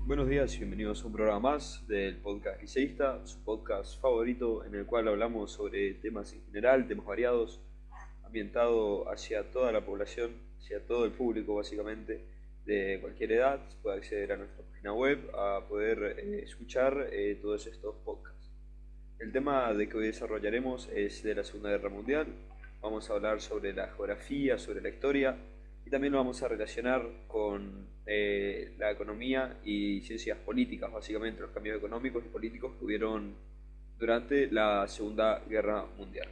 Buenos días y bienvenidos a un programa más del podcast Liceísta, su podcast favorito en el cual hablamos sobre temas en general, temas variados, ambientado hacia toda la población, hacia todo el público básicamente, de cualquier edad, puede acceder a nuestra página web a poder escuchar todos estos podcasts. El tema de que hoy desarrollaremos es de la Segunda Guerra Mundial. Vamos a hablar sobre la geografía, sobre la historia y también lo vamos a relacionar con la economía y ciencias políticas, básicamente los cambios económicos y políticos que hubieron durante la Segunda Guerra Mundial.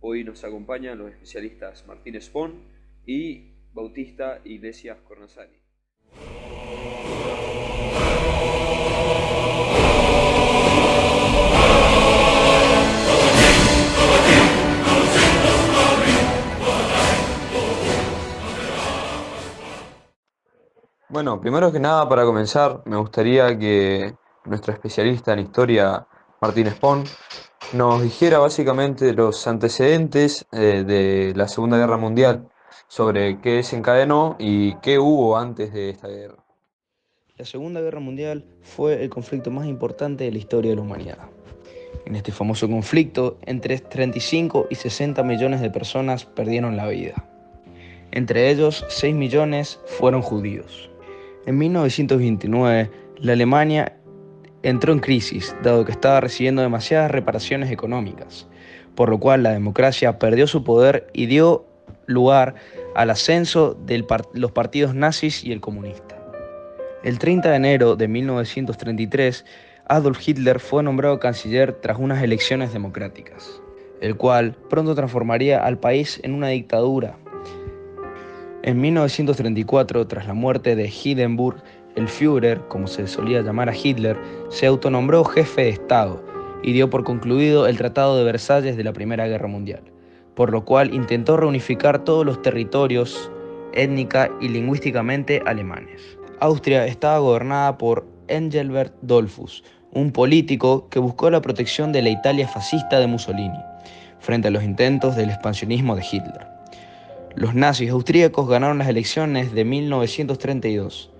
Hoy nos acompañan los especialistas Martín Spon y Bautista Iglesias Cornasani. Bueno, primero que nada, para comenzar, me gustaría que nuestro especialista en historia, Martín Spon, nos dijera básicamente los antecedentes de la Segunda Guerra Mundial, sobre qué desencadenó y qué hubo antes de esta guerra. La Segunda Guerra Mundial fue el conflicto más importante de la historia de la humanidad. En este famoso conflicto, entre 35 y 60 millones de personas perdieron la vida. Entre ellos, 6 millones fueron judíos. En 1929, la Alemania entró en crisis, dado que estaba recibiendo demasiadas reparaciones económicas, por lo cual la democracia perdió su poder y dio lugar al ascenso de los partidos nazis y el comunista. El 30 de enero de 1933, Adolf Hitler fue nombrado canciller tras unas elecciones democráticas, el cual pronto transformaría al país en una dictadura. En 1934, tras la muerte de Hindenburg, el Führer, como se solía llamar a Hitler, se autonombró jefe de Estado y dio por concluido el Tratado de Versalles de la Primera Guerra Mundial, por lo cual intentó reunificar todos los territorios étnica y lingüísticamente alemanes. Austria estaba gobernada por Engelbert Dollfuss, un político que buscó la protección de la Italia fascista de Mussolini, frente a los intentos del expansionismo de Hitler. Los nazis austríacos ganaron las elecciones de 1932.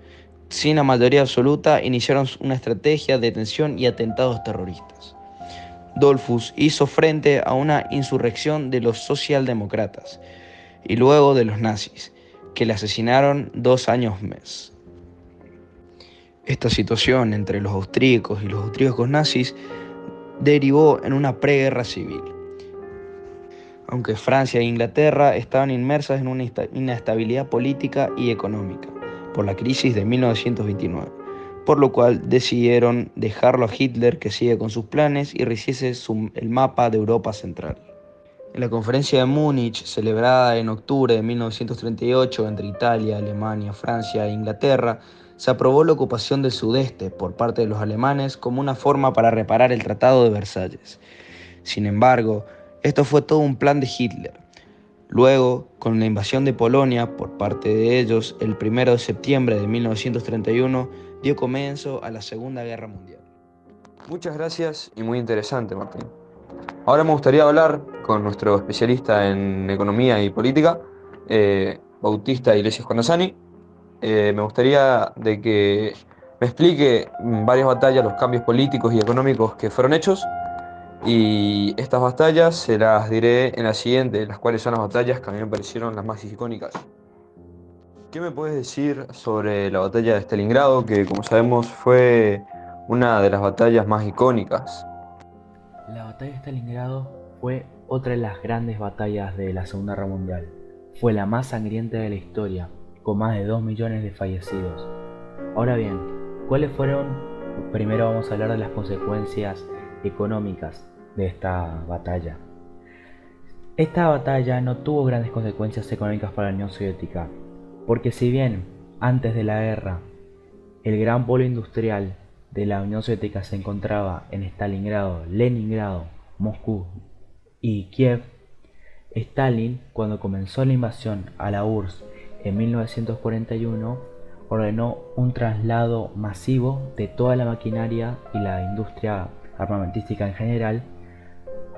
Sin la mayoría absoluta, iniciaron una estrategia de detención y atentados terroristas. Dollfuss hizo frente a una insurrección de los socialdemócratas y luego de los nazis, que le asesinaron 2 años más. Esta situación entre los austríacos y los austríacos nazis derivó en una preguerra civil. Aunque Francia e Inglaterra estaban inmersas en una inestabilidad política y económica por la crisis de 1929, por lo cual decidieron dejarlo a Hitler que siga con sus planes y rehiciese el mapa de Europa Central. En la conferencia de Múnich, celebrada en octubre de 1938 entre Italia, Alemania, Francia e Inglaterra, se aprobó la ocupación del sudeste por parte de los alemanes como una forma para reparar el Tratado de Versalles. Sin embargo, esto fue todo un plan de Hitler. Luego, con la invasión de Polonia por parte de ellos, el 1 de septiembre de 1931 dio comienzo a la Segunda Guerra Mundial. Muchas gracias y muy interesante, Martín. Ahora me gustaría hablar con nuestro especialista en economía y política, Bautista Iglesias Cornasani. Me gustaría de que me explique varias batallas, los cambios políticos y económicos que fueron hechos. Y estas batallas se las diré en la siguiente, las cuales son las batallas que a mí me parecieron las más icónicas. ¿Qué me puedes decir sobre la batalla de Stalingrado, que como sabemos fue una de las batallas más icónicas? La batalla de Stalingrado fue otra de las grandes batallas de la Segunda Guerra Mundial. Fue la más sangrienta de la historia, con más de 2 millones de fallecidos. Ahora bien, ¿cuáles fueron? Primero vamos a hablar de las consecuencias económicas de esta batalla. Esta batalla no tuvo grandes consecuencias económicas para la Unión Soviética, porque si bien antes de la guerra el gran polo industrial de la Unión Soviética se encontraba en Stalingrado, Leningrado, Moscú y Kiev, Stalin, cuando comenzó la invasión a la URSS en 1941, ordenó un traslado masivo de toda la maquinaria y la industria armamentística en general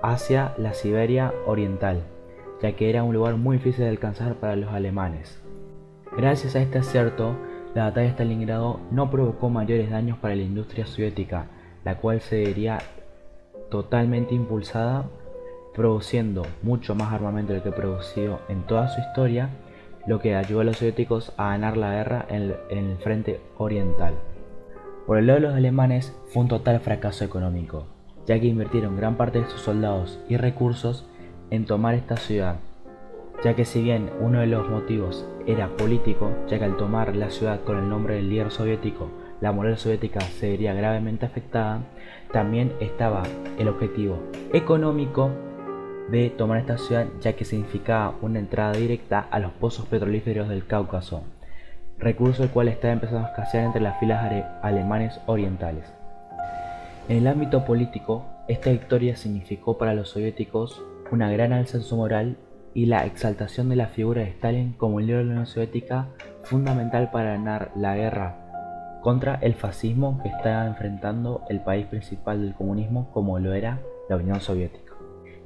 hacia la Siberia oriental, ya que era un lugar muy difícil de alcanzar para los alemanes. Gracias a este acierto, La batalla de Stalingrado no provocó mayores daños para la industria soviética, la cual se vería totalmente impulsada, produciendo mucho más armamento del que produció en toda su historia, lo que ayudó a los soviéticos a ganar la guerra en el frente oriental. Por el lado de los alemanes fue un total fracaso económico, ya que invirtieron gran parte de sus soldados y recursos en tomar esta ciudad, ya que si bien uno de los motivos era político, ya que al tomar la ciudad con el nombre del líder soviético, la moral soviética se vería gravemente afectada, también estaba el objetivo económico de tomar esta ciudad, ya que significaba una entrada directa a los pozos petrolíferos del Cáucaso, recurso el cual estaba empezando a escasear entre las filas alemanes orientales. En el ámbito político, esta victoria significó para los soviéticos una gran alza en su moral y la exaltación de la figura de Stalin como el líder de la Unión Soviética, fundamental para ganar la guerra contra el fascismo que estaba enfrentando el país principal del comunismo, como lo era la Unión Soviética.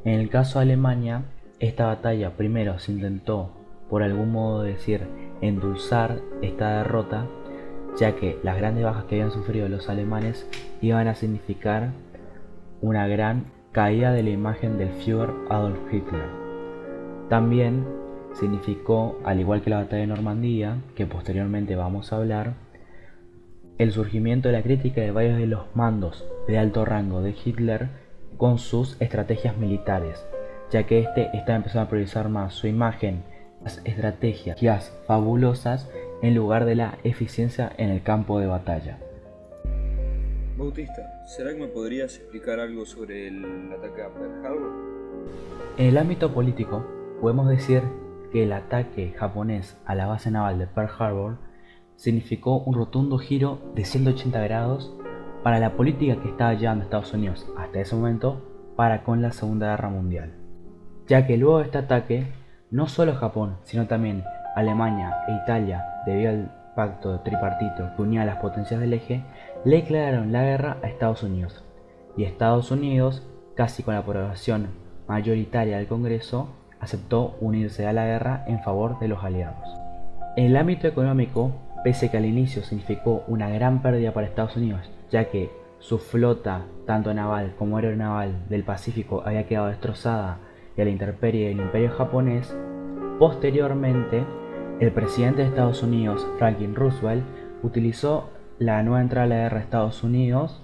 En el caso de Alemania, esta batalla primero se intentó, por algún modo de decir, endulzar esta derrota, ya que las grandes bajas que habían sufrido los alemanes iban a significar una gran caída de la imagen del Führer Adolf Hitler. También significó, al igual que la batalla de Normandía, que posteriormente vamos a hablar, el surgimiento de la crítica de varios de los mandos de alto rango de Hitler con sus estrategias militares, ya que este estaba empezando a priorizar más su imagen, las estrategias fabulosas en lugar de la eficiencia en el campo de batalla. Bautista, ¿será que me podrías explicar algo sobre el ataque a Pearl Harbor? En el ámbito político, podemos decir que el ataque japonés a la base naval de Pearl Harbor significó un rotundo giro de 180 grados para la política que estaba llevando Estados Unidos hasta ese momento para con la Segunda Guerra Mundial, ya que luego de este ataque, no solo Japón, sino también Alemania e Italia, debido al pacto tripartito que unía a las potencias del eje, le declararon la guerra a Estados Unidos, y Estados Unidos, casi con la aprobación mayoritaria del Congreso, aceptó unirse a la guerra en favor de los aliados. En el ámbito económico, pese que al inicio significó una gran pérdida para Estados Unidos, ya que su flota, tanto naval como aeronaval del Pacífico, había quedado destrozada y a la intemperie del Imperio japonés, posteriormente el presidente de Estados Unidos, Franklin Roosevelt, utilizó la nueva entrada a la guerra de Estados Unidos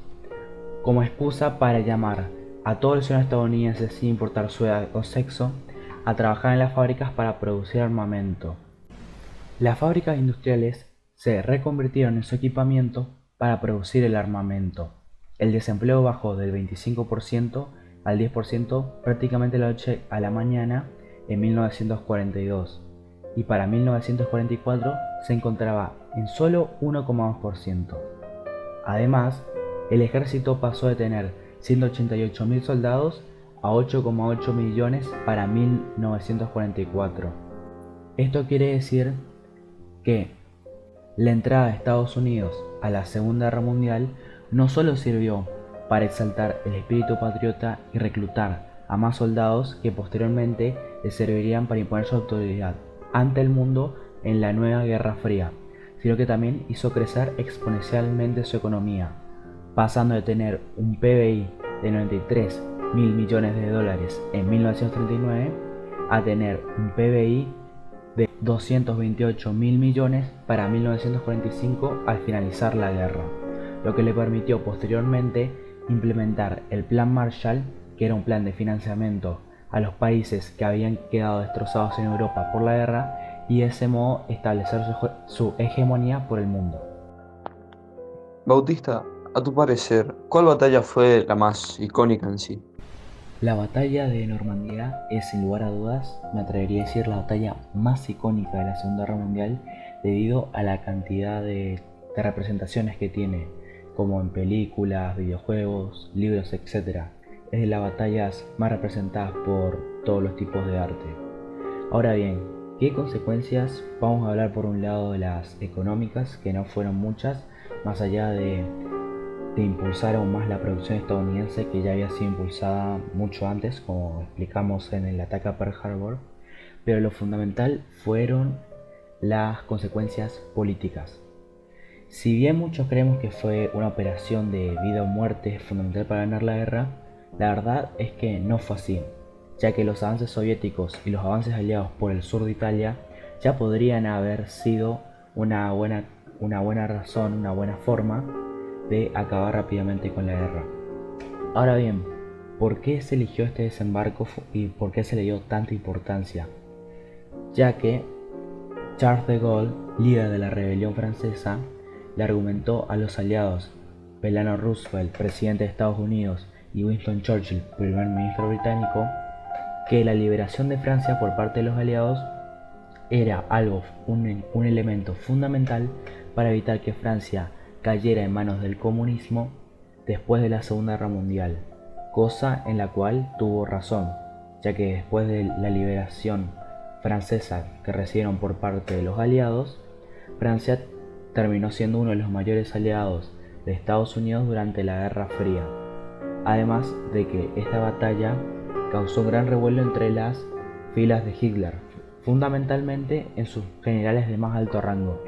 como excusa para llamar a todos los ciudadanos estadounidenses, sin importar su edad o sexo, a trabajar en las fábricas para producir armamento. Las fábricas industriales se reconvirtieron en su equipamiento para producir el armamento. El desempleo bajó del 25% al 10% prácticamente de la noche a la mañana en 1942, y para 1944 se encontraba en solo 1,2%. Además, el ejército pasó de tener 188.000 soldados a 8,8 millones para 1944. Esto quiere decir que la entrada de Estados Unidos a la Segunda Guerra Mundial no solo sirvió para exaltar el espíritu patriota y reclutar a más soldados que posteriormente le servirían para imponer su autoridad ante el mundo en la nueva Guerra Fría, sino que también hizo crecer exponencialmente su economía, pasando de tener un PBI de 93 mil millones de dólares en 1939 a tener un PBI de 228 mil millones para 1945 al finalizar la guerra, lo que le permitió posteriormente implementar el Plan Marshall, que era un plan de financiamiento a los países que habían quedado destrozados en Europa por la guerra, y de ese modo establecer su hegemonía por el mundo. Bautista, a tu parecer, ¿cuál batalla fue la más icónica en sí? La batalla de Normandía es, sin lugar a dudas, me atrevería a decir, la batalla más icónica de la Segunda Guerra Mundial, debido a la cantidad de representaciones que tiene, como en películas, videojuegos, libros, etc. Es de las batallas más representadas por todos los tipos de arte. Ahora bien, ¿qué consecuencias? Vamos a hablar por un lado de las económicas, que no fueron muchas, más allá de impulsar aún más la producción estadounidense, que ya había sido impulsada mucho antes, como explicamos en el ataque a Pearl Harbor, pero lo fundamental fueron las consecuencias políticas, Si bien muchos creemos que fue una operación de vida o muerte fundamental para ganar la guerra, la verdad es que no fue así, ya que los avances soviéticos y los avances aliados por el sur de Italia ya podrían haber sido una buena razón, una buena forma de acabar rápidamente con la guerra. Ahora bien, ¿por qué se eligió este desembarco y por qué se le dio tanta importancia? Ya que Charles de Gaulle, líder de la rebelión francesa, le argumentó a los aliados, Delano Roosevelt, presidente de Estados Unidos, y Winston Churchill, primer ministro británico, que la liberación de Francia por parte de los aliados era un elemento fundamental para evitar que Francia cayera en manos del comunismo después de la Segunda Guerra Mundial, cosa en la cual tuvo razón, ya que después de la liberación francesa que recibieron por parte de los aliados, Francia terminó siendo uno de los mayores aliados de Estados Unidos durante la Guerra Fría, además de que esta batalla causó un gran revuelo entre las filas de Hitler, fundamentalmente en sus generales de más alto rango,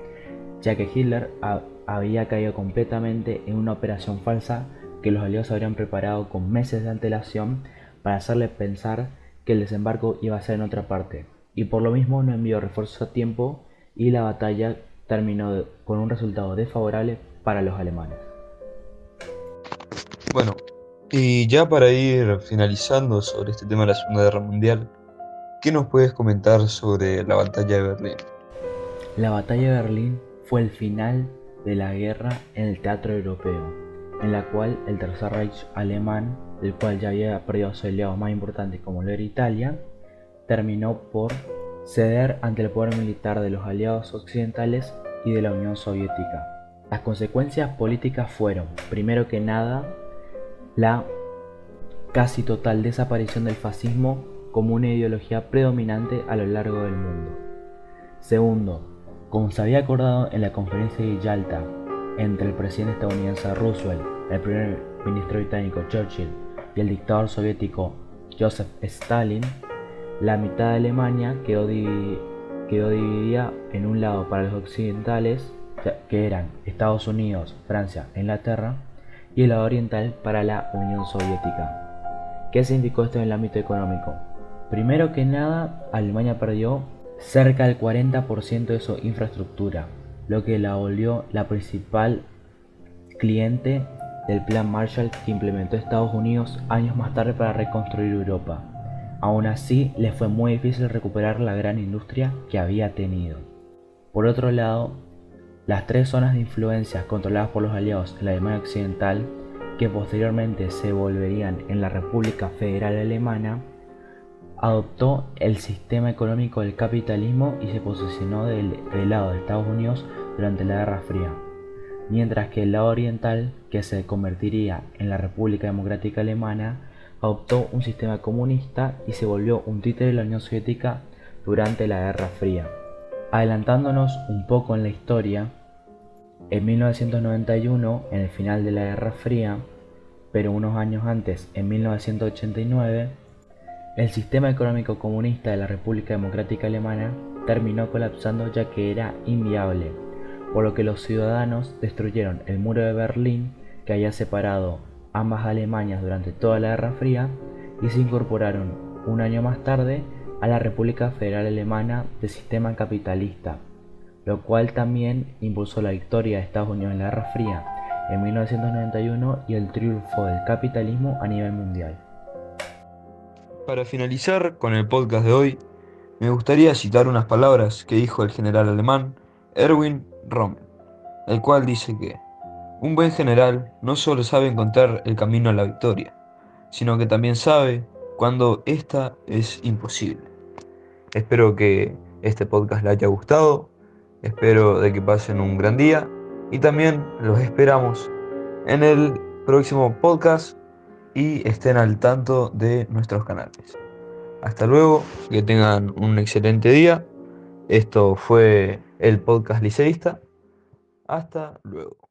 ya que Hitler había caído completamente en una operación falsa que los aliados habrían preparado con meses de antelación para hacerle pensar que el desembarco iba a ser en otra parte, y por lo mismo no envió refuerzos a tiempo y la batalla terminó con un resultado desfavorable para los alemanes. Bueno, y ya para ir finalizando sobre este tema de la Segunda Guerra Mundial, ¿qué nos puedes comentar sobre la batalla de Berlín? La batalla de Berlín fue el final de la guerra en el teatro europeo, en la cual el Tercer Reich alemán, el cual ya había perdido a sus aliados más importantes como lo era Italia, terminó por ceder ante el poder militar de los aliados occidentales y de la Unión Soviética. Las consecuencias políticas fueron, primero que nada, la casi total desaparición del fascismo como una ideología predominante a lo largo del mundo. Segundo, como se había acordado en la conferencia de Yalta entre el presidente estadounidense Roosevelt, el primer ministro británico Churchill y el dictador soviético Joseph Stalin, la mitad de Alemania quedó dividida en un lado para los occidentales, que eran Estados Unidos, Francia e Inglaterra, y el lado oriental para la Unión Soviética. ¿Qué significó esto en el ámbito económico? Primero que nada, Alemania perdió cerca del 40% de su infraestructura, lo que la volvió la principal cliente del Plan Marshall que implementó Estados Unidos años más tarde para reconstruir Europa. Aún así, les fue muy difícil recuperar la gran industria que había tenido. Por otro lado, las tres zonas de influencia controladas por los aliados en la Alemania Occidental, que posteriormente se volverían en la República Federal Alemana, adoptó el sistema económico del capitalismo y se posicionó del lado de Estados Unidos durante la Guerra Fría, mientras que el lado oriental, que se convertiría en la República Democrática Alemana, adoptó un sistema comunista y se volvió un títere de la Unión Soviética durante la Guerra Fría. Adelantándonos un poco en la historia, en 1991, en el final de la Guerra Fría, pero unos años antes, en 1989, el sistema económico comunista de la República Democrática Alemana terminó colapsando ya que era inviable, por lo que los ciudadanos destruyeron el muro de Berlín que había separado ambas Alemanias durante toda la Guerra Fría y se incorporaron un año más tarde a la República Federal Alemana de sistema capitalista, lo cual también impulsó la victoria de Estados Unidos en la Guerra Fría en 1991 y el triunfo del capitalismo a nivel mundial. Para finalizar con el podcast de hoy, me gustaría citar unas palabras que dijo el general alemán Erwin Rommel, el cual dice que un buen general no solo sabe encontrar el camino a la victoria, sino que también sabe cuando ésta es imposible. Espero que este podcast les haya gustado, espero de que pasen un gran día y también los esperamos en el próximo podcast y estén al tanto de nuestros canales. Hasta luego, que tengan un excelente día. Esto fue el podcast liceísta. Hasta luego.